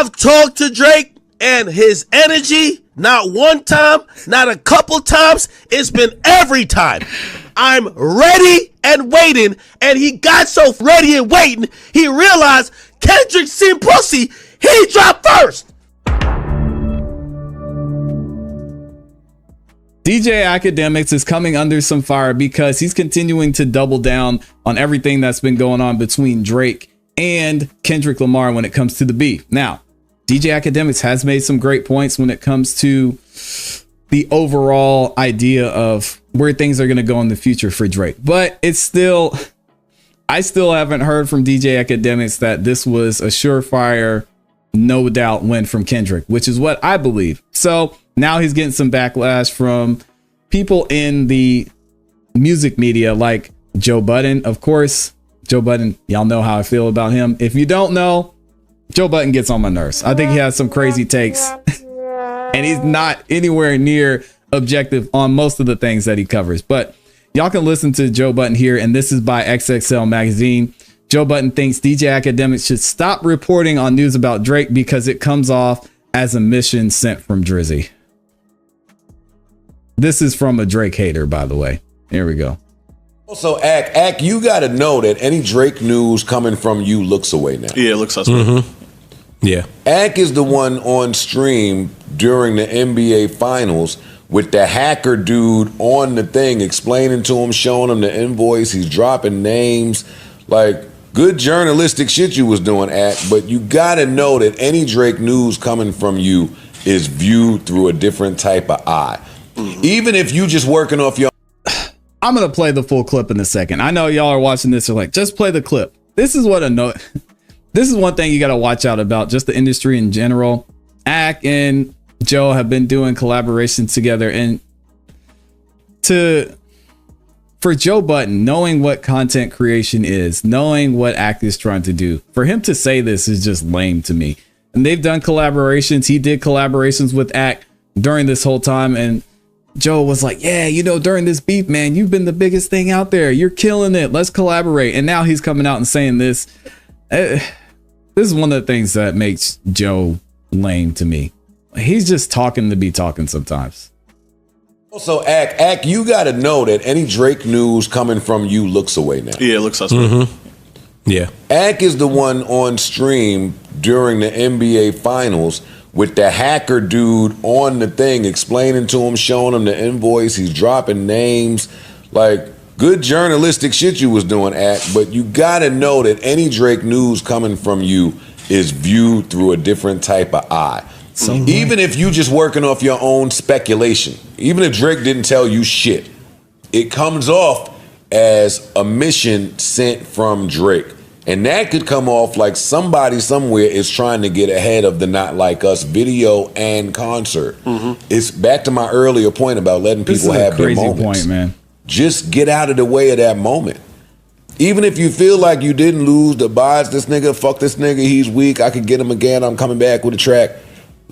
I've talked to Drake and his energy, not one time, not a couple times, it's been every time. I'm ready and waiting, and he got so ready and waiting, he realized Kendrick seen pussy, he dropped first. DJ Akademiks is coming under some fire because he's continuing to double down on everything that's been going on between Drake and Kendrick Lamar when it comes to the beef. Now, DJ Akademiks has made some great points when it comes to the overall idea of where things are going to go in the future for Drake. But I still haven't heard from DJ Akademiks that this was a surefire, no doubt win from Kendrick, which is what I believe. So now he's getting some backlash from people in the music media like Joe Budden. Of course, Joe Budden, y'all know how I feel about him. If you don't know, Joe Budden gets on my nerves. I think he has some crazy takes and he's not anywhere near objective on most of the things that he covers. But y'all can listen to Joe Budden here, and this is by XXL Magazine. Joe Budden thinks DJ Akademiks should stop reporting on news about Drake because it comes off as a mission sent from Drizzy. This is from a Drake hater, by the way. Here we go. Also, Ak, you got to know that any Drake news coming from you looks away now. Yeah, it looks suspect. Mm-hmm. Yeah. Ak is the one on stream during the NBA Finals with the hacker dude on the thing, explaining to him, showing him the invoice. He's dropping names. Like, good journalistic shit you was doing, Ak, but you got to know that any Drake news coming from you is viewed through a different type of eye. Even if you just working off your... I'm going to play the full clip in a second. I know y'all are watching this. Are like, just play the clip. This is what this is one thing you got to watch out about, just the industry in general. Ak and Joe have been doing collaborations together, and for Joe Budden, knowing what content creation is, knowing what Ak is trying to do, for him to say this is just lame to me. And they've done collaborations. He did collaborations with Ak during this whole time, and Joe was like, yeah, during this beef, man, you've been the biggest thing out there. You're killing it. Let's collaborate. And now he's coming out and saying this. This is one of the things that makes Joe lame to me. He's just talking to be talking sometimes. Also, Ak, you got to know that any Drake news coming from you looks away now. Yeah, it looks suspect. Mm-hmm. Yeah. Ak is the one on stream during the NBA Finals with the hacker dude on the thing, explaining to him, showing him the invoice. He's dropping names. Like, good journalistic shit you was doing, Ak, but you got to know that any Drake news coming from you is viewed through a different type of eye. Even if you just working off your own speculation, even if Drake didn't tell you shit, it comes off as a mission sent from Drake. And that could come off like somebody somewhere is trying to get ahead of the Not Like Us video and concert. Mm-hmm. It's back to my earlier point about letting people have their moments. Point, man. Just get out of the way of that moment. Even if you feel like you didn't lose the buys, this nigga, fuck this nigga, he's weak, I could get him again, I'm coming back with a track.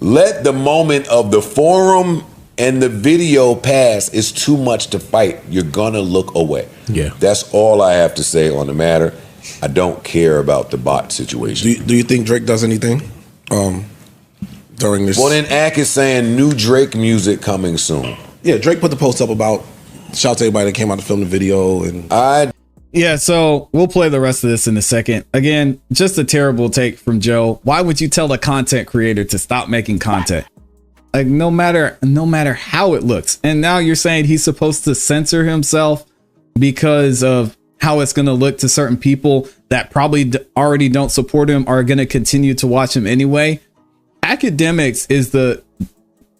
Let the moment of the forum and the video pass. It's too much to fight. You're gonna look away. Yeah. That's all I have to say on the matter. I don't care about the bot situation. Do you think Drake does anything during this? Well, then Ak is saying new Drake music coming soon. Yeah, Drake put the post up about shout out to everybody that came out to film the video. And yeah, so we'll play the rest of this in a second. Again, just a terrible take from Joe. Why would you tell a content creator to stop making content? Like, no matter how it looks. And now you're saying he's supposed to censor himself because of how it's going to look to certain people that probably already don't support him, are going to continue to watch him anyway. Akademiks is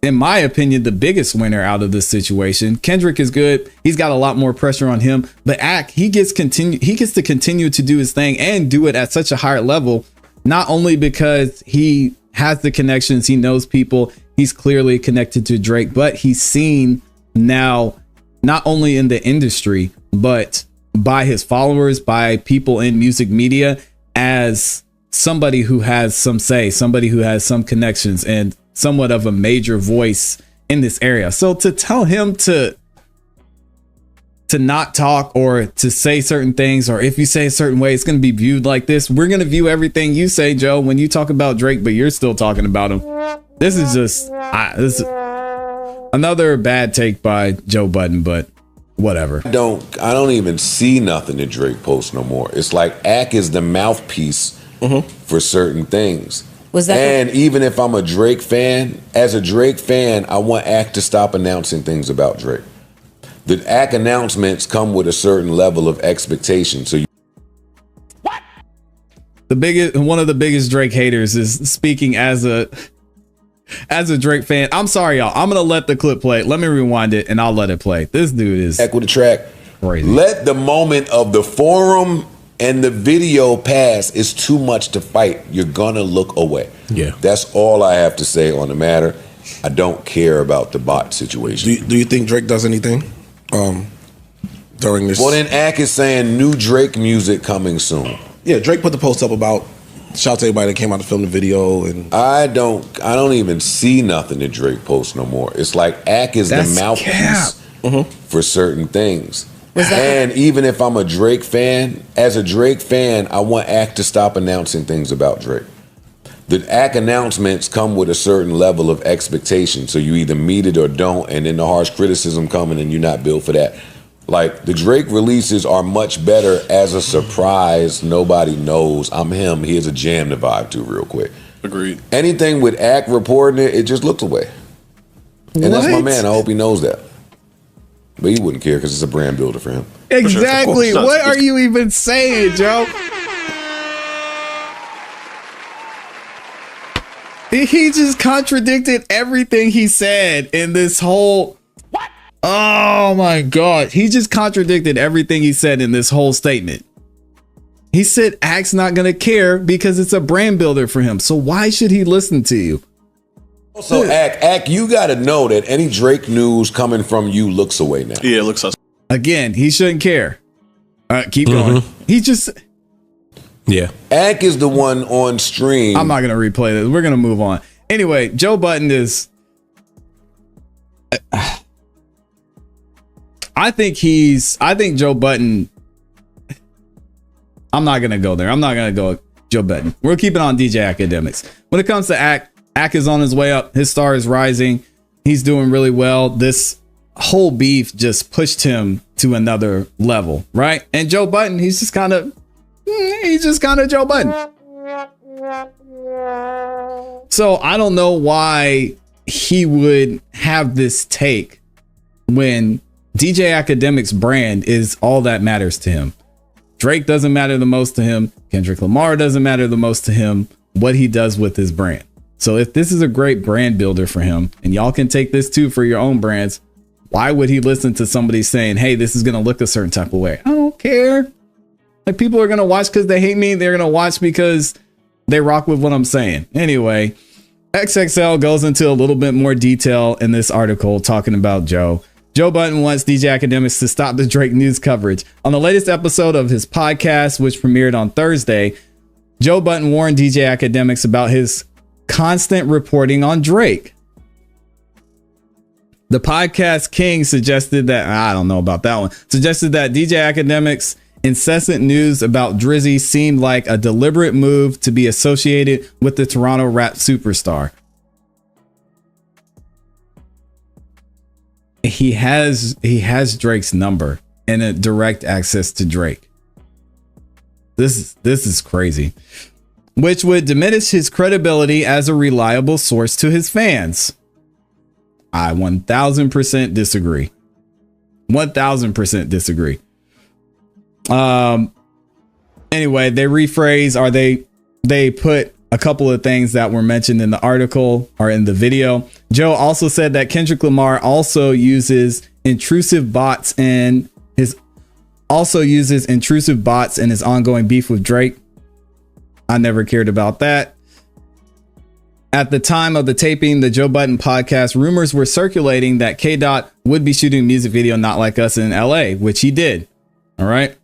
in my opinion, the biggest winner out of this situation. Kendrick is good. He's got a lot more pressure on him, but Ak, he gets to continue to do his thing and do it at such a higher level, not only because he has the connections, he knows people, he's clearly connected to Drake, but he's seen now not only in the industry, but by his followers, by people in music media, as somebody who has some say, somebody who has some connections and somewhat of a major voice in this area. So to tell him to to not talk or to say certain things, or if you say a certain way, it's going to be viewed like this. We're going to view everything you say, Joe, when you talk about Drake, but you're still talking about him. This is just this is another bad take by Joe Budden, but whatever. I don't even see nothing that Drake posts no more. It's like Ak is the mouthpiece for certain things. And even if I'm a Drake fan, as a Drake fan, I want Ak to stop announcing things about Drake. The Ak announcements come with a certain level of expectation. So one of the biggest Drake haters is speaking as a Drake fan. I'm sorry, y'all. I'm gonna let the clip play. Let me rewind it and I'll let it play. This dude is Ak with the track. Crazy. Let the moment of the forum and the video pass. Is too much to fight. You're gonna look away. Yeah. That's all I have to say on the matter. I don't care about the bot situation. Do you think Drake does anything during this? Well, then Ak is saying new Drake music coming soon. Yeah, Drake put the post up about shout out to everybody that came out to film the video, and I don't even see nothing that Drake posts no more. It's like Ak is the mouthpiece for certain things. And even if I'm a Drake fan, as a Drake fan, I want Ak to stop announcing things about Drake. The Ak announcements come with a certain level of expectation. So you either meet it or don't, and then the harsh criticism coming and you're not built for that. Like, the Drake releases are much better as a surprise. Nobody knows I'm him. Here's a jam to vibe to real quick. agreed. Anything with Ak reporting it, it just looks away. And that's my man. I hope he knows that. But he wouldn't care because it's a brand builder for him. exactly. Sure, what are you even saying, Joe? He just contradicted everything he said in this whole. What? Oh my God. He just contradicted everything he said in this whole statement. He said Ak's not going to care because it's a brand builder for him. So why should he listen to you? Also, Ak, you got to know that any Drake news coming from you looks away now. Yeah, it looks us. Again, he shouldn't care. All right, keep going. He just. Yeah. Ak is the one on stream. I'm not going to replay this. We're going to move on. Anyway, Joe Budden is. I think Joe Budden. I'm not going to go there. I'm not going to go Joe Budden. We'll keep it on DJ Akademiks. When it comes to Ak is on his way up. His star is rising. He's doing really well. This whole beef just pushed him to another level, right? And Joe Budden, he's just kind of Joe Budden. So I don't know why he would have this take when DJ Akademiks' brand is all that matters to him. Drake doesn't matter the most to him. Kendrick Lamar doesn't matter the most to him. What he does with his brand. So if this is a great brand builder for him, and y'all can take this too for your own brands, why would he listen to somebody saying, hey, this is going to look a certain type of way? I don't care. Like, people are going to watch because they hate me. They're going to watch because they rock with what I'm saying. Anyway, XXL goes into a little bit more detail in this article talking about Joe. Joe Budden wants DJ Akademiks to stop the Drake news coverage. On the latest episode of his podcast, which premiered on Thursday, Joe Budden warned DJ Akademiks about his constant reporting on Drake. The podcast king suggested that, I don't know about that one, suggested that DJ Akademiks' incessant news about Drizzy seemed like a deliberate move to be associated with the Toronto rap superstar. He has Drake's number and a direct access to Drake. This is crazy. Which would diminish his credibility as a reliable source to his fans. I 1000% disagree. 1000% disagree. Anyway, they rephrase, or they put a couple of things that were mentioned in the article or in the video. Joe also said that Kendrick Lamar also uses intrusive bots in his ongoing beef with Drake. I never cared about that. At the time of the taping, the Joe Budden podcast, rumors were circulating that K-Dot would be shooting a music video Not Like Us in LA, which he did. All right.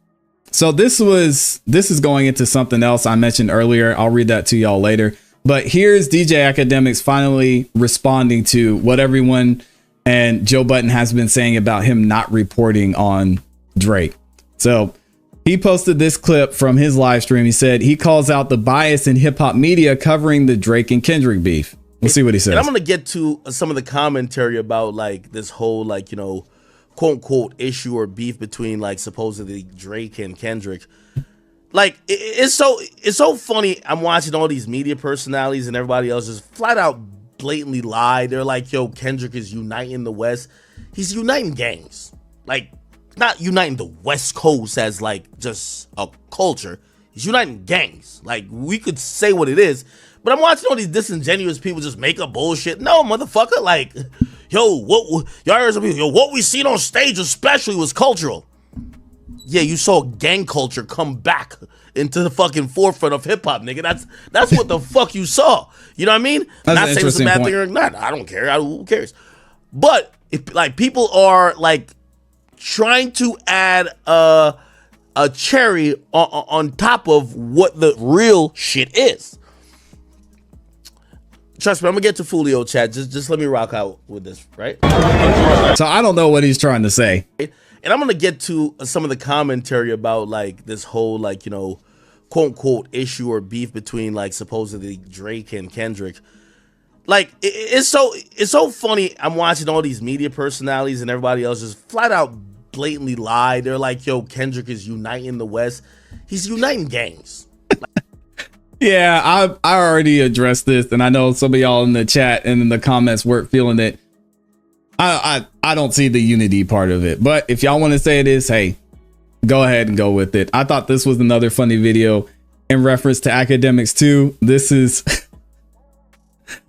So this is going into something else I mentioned earlier. I'll read that to y'all later. But here's DJ Akademiks finally responding to what everyone and Joe Budden has been saying about him not reporting on Drake. So he posted this clip from his live stream. He said he calls out the bias in hip hop media covering the Drake and Kendrick beef. We'll see what he says. And I'm going to get to some of the commentary about like this whole like, you know, quote unquote issue or beef between like supposedly Drake and Kendrick. Like it's so funny. I'm watching all these media personalities and everybody else just flat out blatantly lie. They're like, yo, Kendrick is uniting the West. He's uniting gangs. Like, not uniting the West Coast as like just a culture. He's uniting gangs. Like, we could say what it is, but I'm watching all these disingenuous people just make up bullshit. No, motherfucker. Like, yo, y'all heard some people, yo, what we seen on stage especially was cultural. Yeah, you saw gang culture come back into the fucking forefront of hip hop, nigga. That's what the fuck you saw. You know what I mean? That's not saying it's a bad thing or not. I don't care. Who cares? But if like people are like trying to add a cherry on top of what the real shit is. Trust me, I'm gonna get to Fulio, chat. Just let me rock out with this, right? So I don't know what he's trying to say. And I'm going to get to some of the commentary about like this whole like, you know, quote unquote issue or beef between like supposedly Drake and Kendrick. Like it's so funny. I'm watching all these media personalities and everybody else just flat out blatantly lie. They're like, yo, Kendrick is uniting the West. He's uniting gangs. Yeah, I already addressed this, and I know some of y'all in the chat and in the comments weren't feeling it. I don't see the unity part of it, but if y'all want to say it is, hey, go ahead and go with it. I thought this was another funny video in reference to Akademiks 2. This is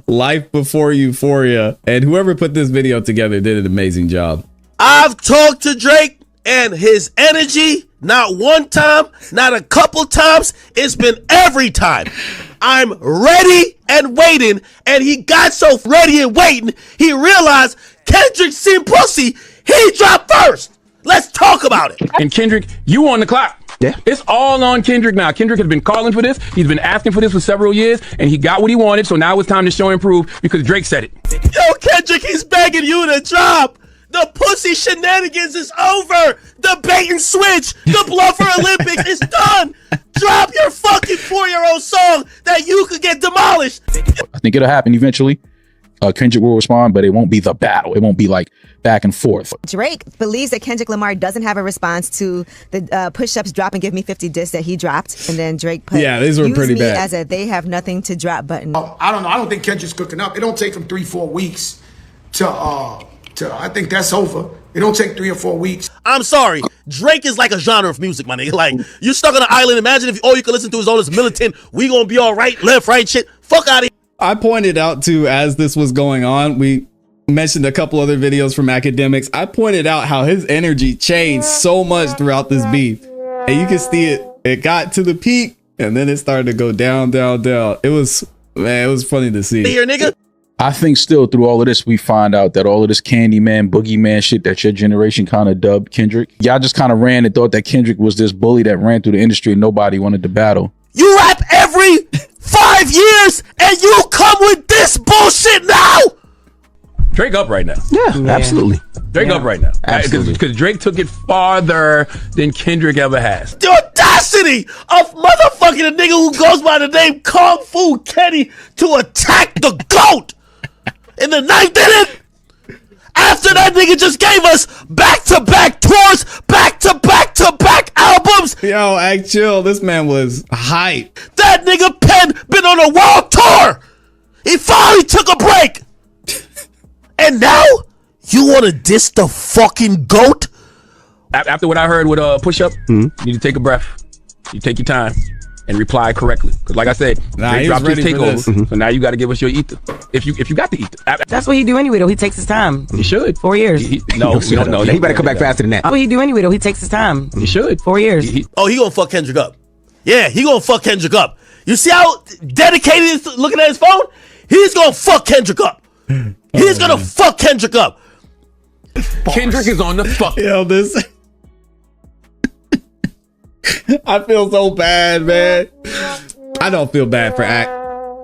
Life Before Euphoria, and whoever put this video together did an amazing job. I've talked to Drake and his energy, not one time, not a couple times. It's been every time. I'm ready and waiting, and he got so ready and waiting, he realized Kendrick seen pussy. He dropped first. Let's talk about it. And Kendrick, you on the clock. Yeah. It's all on Kendrick now. Kendrick has been calling for this. He's been asking for this for several years, and he got what he wanted, so now it's time to show and prove because Drake said it. Yo, Kendrick, he's begging you to drop. The pussy shenanigans is over. The bait and switch, the bluffer Olympics is done. Drop your fucking 4-year-old song that you could get demolished. I think it'll happen eventually. Kendrick will respond, but it won't be the battle. It won't be like back and forth. Drake believes that Kendrick Lamar doesn't have a response to the push-ups drop and give me 50 diss that he dropped, and then Drake put these were pretty bad as a they have nothing to drop button. I don't know. I don't think Kendrick's cooking up. It don't take him 3-4 weeks to I think that's over. It don't take 3 or 4 weeks. I'm sorry. Drake is like a genre of music, my nigga. Like, you're stuck on an island. Imagine if all you can listen to is all this militant, we gonna be all right, left, right shit. Fuck out of here. I pointed out too, as this was going on, we mentioned a couple other videos from Akademiks. I pointed out how his energy changed so much throughout this beef. And you can see it. It got to the peak and then it started to go down, down, down. It was funny to see. Here, nigga. I think still through all of this, we find out that all of this Candyman, Boogeyman shit that your generation kind of dubbed Kendrick. Y'all just kind of ran and thought that Kendrick was this bully that ran through the industry and nobody wanted to battle. You rap every 5 years and you come with this bullshit now? Drake up right now. Yeah, absolutely. Drake up right now. Absolutely. Because Drake took it farther than Kendrick ever has. The audacity of motherfucking a nigga who goes by the name Kung Fu Kenny to attack the GOAT in the 9th inning. After that nigga just gave us back-to-back tours, back-to-back-to-back albums. Yo, act chill. This man was hype. That nigga Penn been on a world tour. He finally took a break. And now you want to diss the fucking GOAT? After what I heard with Push Up, you need to take a breath. You take your time and reply correctly. Because like I said, Drake dropped his takeover. So now you got to give us your ether. If you got the ether. That's what he do anyway, though. He takes his time. He should. 4 years. No, we don't know. He better come back faster than that. That's what he do anyway, though. He takes his time. He should. 4 years. He gonna fuck Kendrick up. Yeah, he gonna fuck Kendrick up. You see how dedicated he is looking at his phone? He's gonna fuck Kendrick up. He's gonna fuck Kendrick up. Kendrick is on the fuck. Yo, this. I feel so bad, man. I don't feel bad for Ak,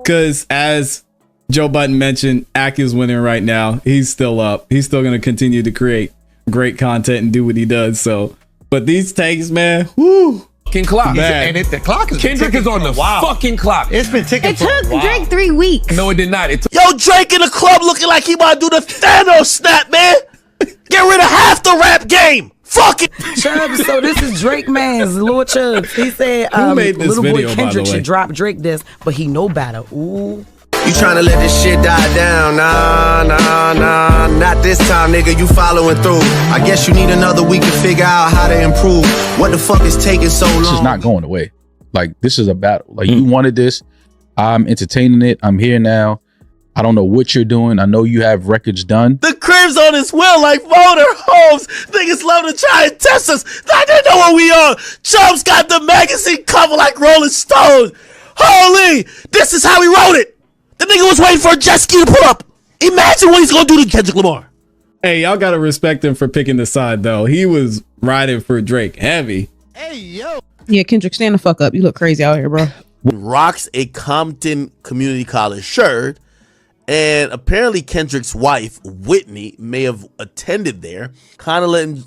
because as Joe Budden mentioned, Ak is winning right now. He's still up. He's still going to continue to create great content and do what he does. So But these takes, man, whoo. Fucking clock. Man. And the clock is Kendrick is on the fucking clock. It's been ticking It for a took while. Drake 3 weeks. No, it did not. It took Yo, Drake in the club looking like he about to do the Thanos snap, man. Get rid of half the rap game. Fuck it. Chubbs, so this is Drake man's Lil Chubbs. He said Who made this little video, boy by the Kendrick way? should drop Drake this, but he know better. Ooh. You tryna let this shit die down? Nah, not this time, nigga. You following through. I guess you need another week to figure out how to improve. What the fuck is taking so long? This is not going away. Like, this is a battle. Like, you wanted this. I'm entertaining it. I'm here now. I don't know what you're doing. I know you have records done. The crib's on his wheel like motor homes. Niggas love to try and test us. I didn't know what we on. Chubbs got the magazine cover like Rolling Stones. Holy, this is how he wrote it. The nigga was waiting for a jet ski to pull up. Imagine what he's gonna do to Kendrick Lamar. Hey, y'all gotta respect him for picking the side though. He was riding for Drake heavy. Hey, yo. Yeah, Kendrick, stand the fuck up. You look crazy out here, bro. Rocks a Compton Community College shirt, and apparently Kendrick's wife, Whitney, may have attended there, kind of letting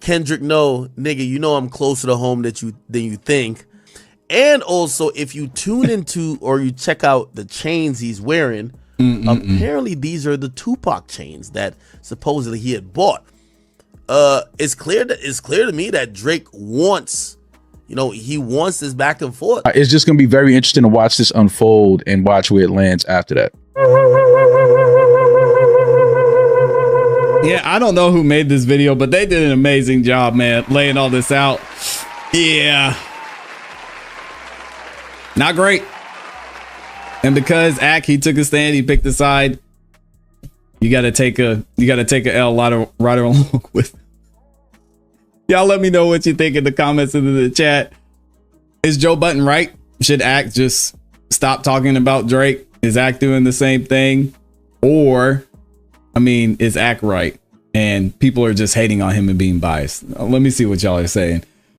Kendrick know, nigga, you know I'm closer to home than you think. And also, if you tune into or you check out the chains he's wearing, apparently these are the Tupac chains that supposedly he had bought. It's clear to me that Drake wants, he wants this back and forth. It's just going to be very interesting to watch this unfold and watch where it lands after that. Yeah, I don't know who made this video, but they did an amazing job, man, laying all this out. Yeah. Not great. And because he took a stand, he picked a side. You gotta take a L right along with. Y'all let me know what you think in the comments into the chat. Is Joe Budden right? Should Ak just stop talking about Drake? Is Ak doing the same thing? Or, is Ak right? And people are just hating on him and being biased. Let me see what y'all are saying.